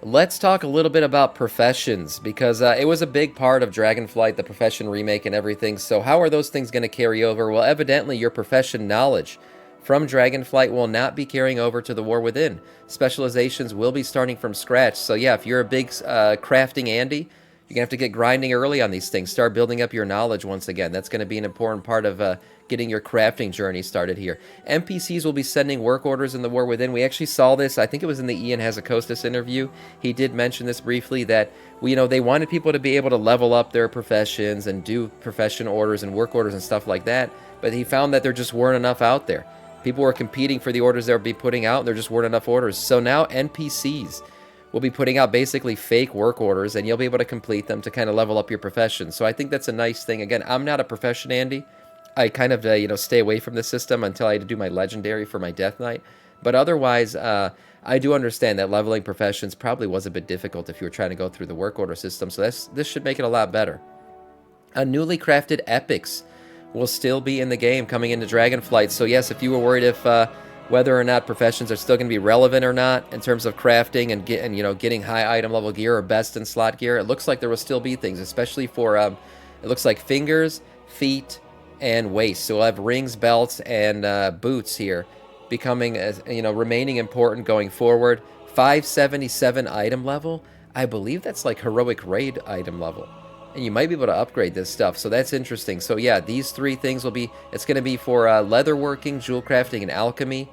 Let's talk a little bit about professions because it was a big part of Dragonflight, the profession remake and everything. So how are those things going to carry over? Well, evidently your profession knowledge from Dragonflight will not be carrying over to the War Within. Specializations will be starting from scratch. So yeah, if you're a big crafting Andy, you're going to have to get grinding early on these things. Start building up your knowledge once again. That's going to be an important part of getting your crafting journey started here. NPCs will be sending work orders in the War Within. We actually saw this, I think it was in the Ian Hazakostas interview. He did mention this briefly, that they wanted people to be able to level up their professions and do profession orders and work orders and stuff like that. But he found that there just weren't enough out there. People were competing for the orders they would be putting out, and there just weren't enough orders. So now NPCs will be putting out basically fake work orders, and you'll be able to complete them to kind of level up your profession. So I think that's a nice thing. Again, I'm not a profession Andy. I kind of stay away from the system until I had to do my legendary for my Death Knight. But otherwise, I do understand that leveling professions probably was a bit difficult if you were trying to go through the work order system. So this should make it a lot better. Newly crafted epics will still be in the game coming into Dragonflight. So yes, if you were worried if whether or not professions are still going to be relevant or not in terms of crafting and getting high item level gear or best in slot gear, it looks like there will still be things, especially for it looks like fingers, feet, and waist. So we'll have rings, belts, and boots here becoming remaining important going forward. 577 item level, I believe that's like heroic raid item level, and you might be able to upgrade this stuff, so that's interesting. So yeah, these three things will be, it's going to be for leatherworking, jewel crafting, and alchemy.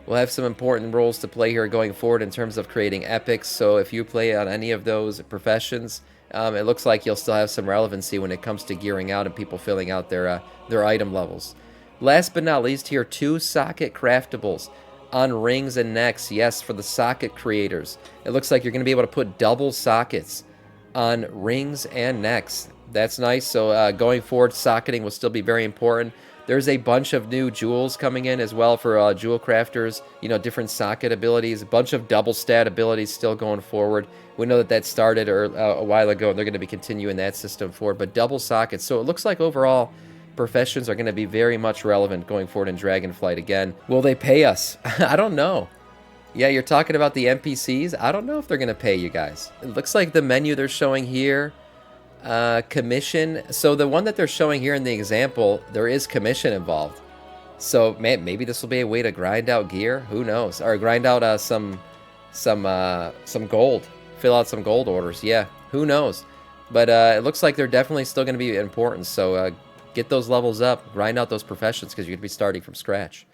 We'll have some important roles to play here going forward in terms of creating epics, so if you play on any of those professions, it looks like you'll still have some relevancy when it comes to gearing out and people filling out their item levels. Last but not least here, 2 socket craftables on rings and necks. Yes, for the socket creators. It looks like you're going to be able to put double sockets on rings and necks. That's nice. So going forward, socketing will still be very important. There's a bunch of new jewels coming in as well for jewel crafters, different socket abilities, a bunch of double stat abilities still going forward. We know that started a while ago, and they're going to be continuing that system forward, but double sockets. So it looks like overall professions are going to be very much relevant going forward in Dragonflight again. Will they pay us? I don't know. Yeah, you're talking about the NPCs. I don't know if they're going to pay you guys. It looks like the menu they're showing here, commission. So the one that they're showing here in the example, there is commission involved. So maybe this will be a way to grind out gear. Who knows? Or grind out some gold. Fill out some gold orders. Yeah, who knows? But it looks like they're definitely still going to be important. So get those levels up, grind out those professions, because you're going to be starting from scratch.